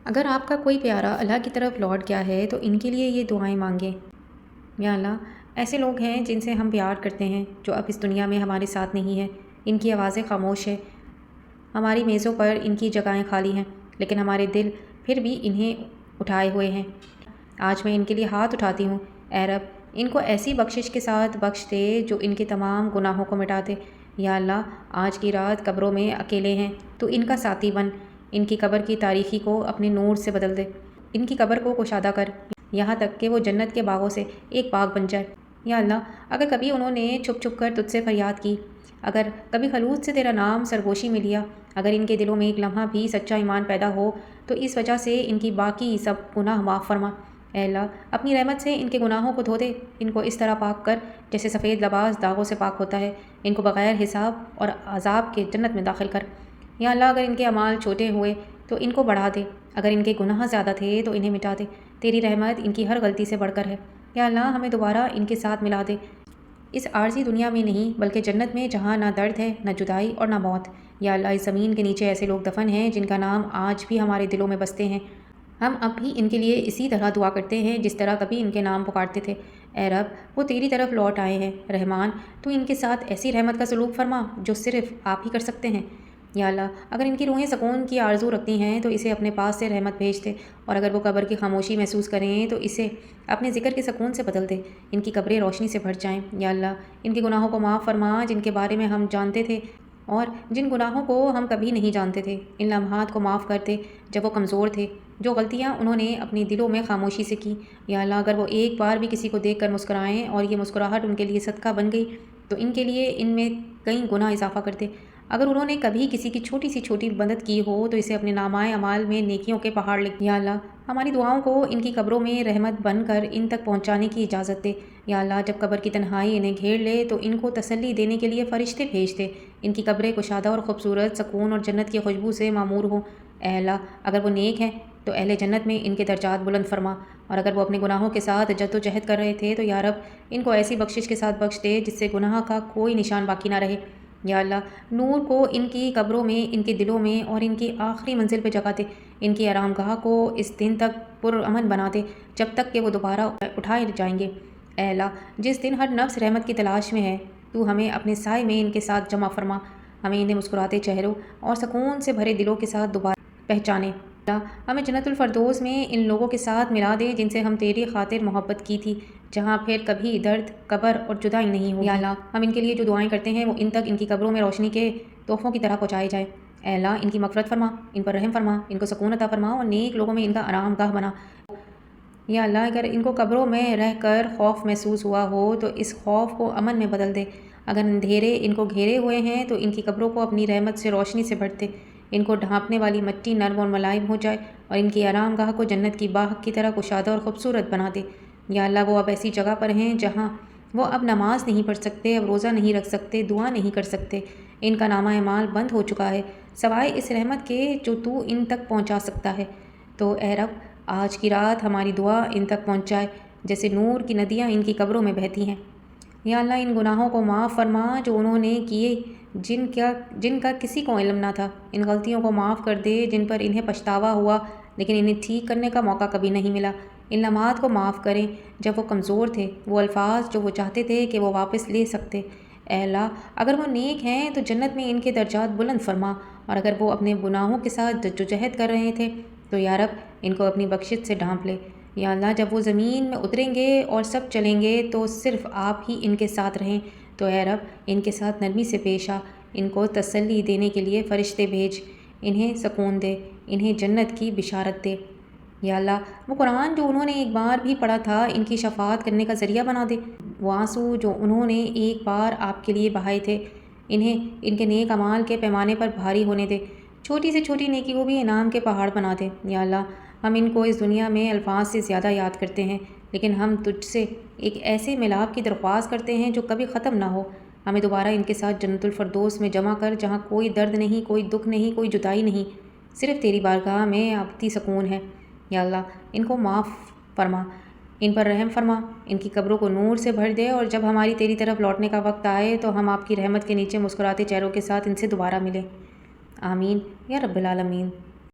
اگر آپ کا کوئی پیارا اللہ کی طرف لوٹ گیا ہے تو ان کے لیے یہ دعائیں مانگیں۔ یا اللہ، ایسے لوگ ہیں جن سے ہم پیار کرتے ہیں جو اب اس دنیا میں ہمارے ساتھ نہیں ہیں۔ ان کی آوازیں خاموش ہیں، ہماری میزوں پر ان کی جگہیں خالی ہیں، لیکن ہمارے دل پھر بھی انہیں اٹھائے ہوئے ہیں۔ آج میں ان کے لیے ہاتھ اٹھاتی ہوں۔ اے رب، ان کو ایسی بخشش کے ساتھ بخش دے جو ان کے تمام گناہوں کو مٹا دے۔ یا اللہ، آج کی رات قبروں میں اکیلے ہیں تو ان کا ساتھی بن، ان کی قبر کی تاریکی کو اپنے نور سے بدل دے، ان کی قبر کو کشادہ کر یہاں تک کہ وہ جنت کے باغوں سے ایک باغ بن جائے۔ یا اللہ، اگر کبھی انہوں نے چھپ چھپ کر تجھ سے فریاد کی، اگر کبھی خلوص سے تیرا نام سرگوشی میں لیا، اگر ان کے دلوں میں ایک لمحہ بھی سچا ایمان پیدا ہو تو اس وجہ سے ان کی باقی سب گناہ معاف فرما۔ اے اللہ، اپنی رحمت سے ان کے گناہوں کو دھو دے، ان کو اس طرح پاک کر جیسے سفید لباس داغوں سے پاک ہوتا ہے۔ ان کو بغیر حساب اور عذاب کے جنت میں داخل کر۔ یا اللہ، اگر ان کے اعمال چھوٹے ہوئے تو ان کو بڑھا دے، اگر ان کے گناہ زیادہ تھے تو انہیں مٹا دے۔ تیری رحمت ان کی ہر غلطی سے بڑھ کر ہے۔ یا اللہ، ہمیں دوبارہ ان کے ساتھ ملا دے، اس عارضی دنیا میں نہیں بلکہ جنت میں، جہاں نہ درد ہے، نہ جدائی اور نہ موت۔ یا اللہ، اس زمین کے نیچے ایسے لوگ دفن ہیں جن کا نام آج بھی ہمارے دلوں میں بستے ہیں۔ ہم اب بھی ان کے لیے اسی طرح دعا کرتے ہیں جس طرح کبھی ان کے نام پکارتے تھے۔ اے رب، وہ تیری طرف لوٹ آئے ہیں۔ رحمان، تو ان کے ساتھ ایسی رحمت کا سلوک فرما جو صرف آپ ہی کر سکتے ہیں۔ یا اللہ، اگر ان کی روحیں سکون کی آرزو رکھتی ہیں تو اسے اپنے پاس سے رحمت بھیج دے، اور اگر وہ قبر کی خاموشی محسوس کریں تو اسے اپنے ذکر کے سکون سے بدل دے، ان کی قبریں روشنی سے بھر جائیں۔ یا اللہ، ان کے گناہوں کو معاف فرما جن کے بارے میں ہم جانتے تھے اور جن گناہوں کو ہم کبھی نہیں جانتے تھے۔ ان لمحات کو معاف کر دے جب وہ کمزور تھے، جو غلطیاں انہوں نے اپنے دلوں میں خاموشی سے کی۔ یا اللہ، اگر وہ ایک بار بھی کسی کو دیکھ کر مسکرائیں اور یہ مسکراہٹ ان کے لیے صدقہ بن گئی تو ان کے لیے ان میں کئی گنا اضافہ کر دے۔ اگر انہوں نے کبھی کسی کی چھوٹی سی چھوٹی مدد کی ہو تو اسے اپنے نامۂ اعمال میں نیکیوں کے پہاڑ لکھ۔ یا اللہ، ہماری دعاؤں کو ان کی قبروں میں رحمت بن کر ان تک پہنچانے کی اجازت دے۔ یا اللہ، جب قبر کی تنہائی انہیں گھیر لے تو ان کو تسلی دینے کے لیے فرشتے بھیج دے، ان کی قبریں کشادہ اور خوبصورت، سکون اور جنت کی خوشبو سے معمور ہوں۔ اے اللہ، اگر وہ نیک ہیں تو اہل جنت میں ان کے درجات بلند فرما، اور اگر وہ اپنے گناہوں کے ساتھ جد و جہد کر رہے تھے تو یا رب، ان کو ایسی بخشش کے ساتھ بخش دے جس سے گناہ کا کوئی نشان باقی نہ رہے۔ یا اللہ، نور کو ان کی قبروں میں، ان کے دلوں میں اور ان کی آخری منزل پہ جگہ دے، ان کی آرام گاہ کو اس دن تک پرامن بنا دے جب تک کہ وہ دوبارہ اٹھائے جائیں گے۔ اے اللہ، جس دن ہر نفس رحمت کی تلاش میں ہے، تو ہمیں اپنے سائے میں ان کے ساتھ جمع فرما، ہمیں انہیں مسکراتے چہروں اور سکون سے بھرے دلوں کے ساتھ دوبارہ پہچانے۔ اللہ، ہمیں جنت الفردوس میں ان لوگوں کے ساتھ ملا دے جن سے ہم تیری خاطر محبت کی تھی، جہاں پھر کبھی درد، قبر اور جدائی نہیں ہوگی۔ یا اللہ، ہم ان کے لیے جو دعائیں کرتے ہیں وہ ان تک ان کی قبروں میں روشنی کے تحفوں کی طرح پہنچائے جائیں۔ اے اللہ، ان کی مغفرت فرما، ان پر رحم فرما، ان کو سکون عطا فرما اور نیک لوگوں میں ان کا آرام گاہ بنا۔ یا اللہ، اگر ان کو قبروں میں رہ کر خوف محسوس ہوا ہو تو اس خوف کو امن میں بدل دے، اگر اندھیرے ان کو گھیرے ہوئے ہیں تو ان کی قبروں کو اپنی رحمت سے روشنی سے بھر دے، ان کو ڈھانپنے والی مٹی نرم اور ملائم ہو جائے اور ان کی آرام گاہ کو جنت کی باغ کی طرح کشادہ اور خوبصورت بنا دے۔ یا اللہ، وہ اب ایسی جگہ پر ہیں جہاں وہ اب نماز نہیں پڑھ سکتے، اب روزہ نہیں رکھ سکتے، دعا نہیں کر سکتے، ان کا نامہ اعمال بند ہو چکا ہے سوائے اس رحمت کے جو تو ان تک پہنچا سکتا ہے۔ تو اے رب، آج کی رات ہماری دعا ان تک پہنچائے جیسے نور کی ندیاں ان کی قبروں میں بہتی ہیں۔ یا اللہ، ان گناہوں کو معاف فرما جو انہوں نے کیے، جن کا کسی کو علم نہ تھا، ان غلطیوں کو معاف کر دے جن پر انہیں پچھتاوا ہوا لیکن انہیں ٹھیک کرنے کا موقع کبھی نہیں ملا۔ ان لمحات کو معاف کریں جب وہ کمزور تھے، وہ الفاظ جو وہ چاہتے تھے کہ وہ واپس لے سکتے۔ اے اللہ، اگر وہ نیک ہیں تو جنت میں ان کے درجات بلند فرما، اور اگر وہ اپنے گناہوں کے ساتھ جدوجہد کر رہے تھے تو یا رب، ان کو اپنی بخشش سے ڈھانپ لے۔ یا اللہ، جب وہ زمین میں اتریں گے اور سب چلیں گے تو صرف آپ ہی ان کے ساتھ رہیں، تو اے رب، ان کے ساتھ نرمی سے پیش آ، ان کو تسلی دینے کے لیے فرشتے بھیج، انہیں سکون دے، انہیں جنت کی بشارت دے۔ یا اللہ، وہ قرآن جو انہوں نے ایک بار بھی پڑھا تھا ان کی شفاعت کرنے کا ذریعہ بنا دے، وہ آنسو جو انہوں نے ایک بار آپ کے لیے بہائے تھے انہیں ان کے نیک اعمال کے پیمانے پر بھاری ہونے دے، چھوٹی سے چھوٹی نیکی کو بھی انعام کے پہاڑ بنا دے۔ یا اللہ، ہم ان کو اس دنیا میں الفاظ سے زیادہ یاد کرتے ہیں لیکن ہم تجھ سے ایک ایسے ملاپ کی درخواست کرتے ہیں جو کبھی ختم نہ ہو، ہمیں دوبارہ ان کے ساتھ جنت الفردوس میں جمع کر جہاں کوئی درد نہیں، کوئی دکھ نہیں، کوئی جدائی نہیں، صرف تیری بارگاہ میں ابدی سکون ہے۔ یا اللہ، ان کو معاف فرما، ان پر رحم فرما، ان کی قبروں کو نور سے بھر دے، اور جب ہماری تیری طرف لوٹنے کا وقت آئے تو ہم آپ کی رحمت کے نیچے مسکراتے چہروں کے ساتھ ان سے دوبارہ ملیں۔ آمین یا رب العالمین۔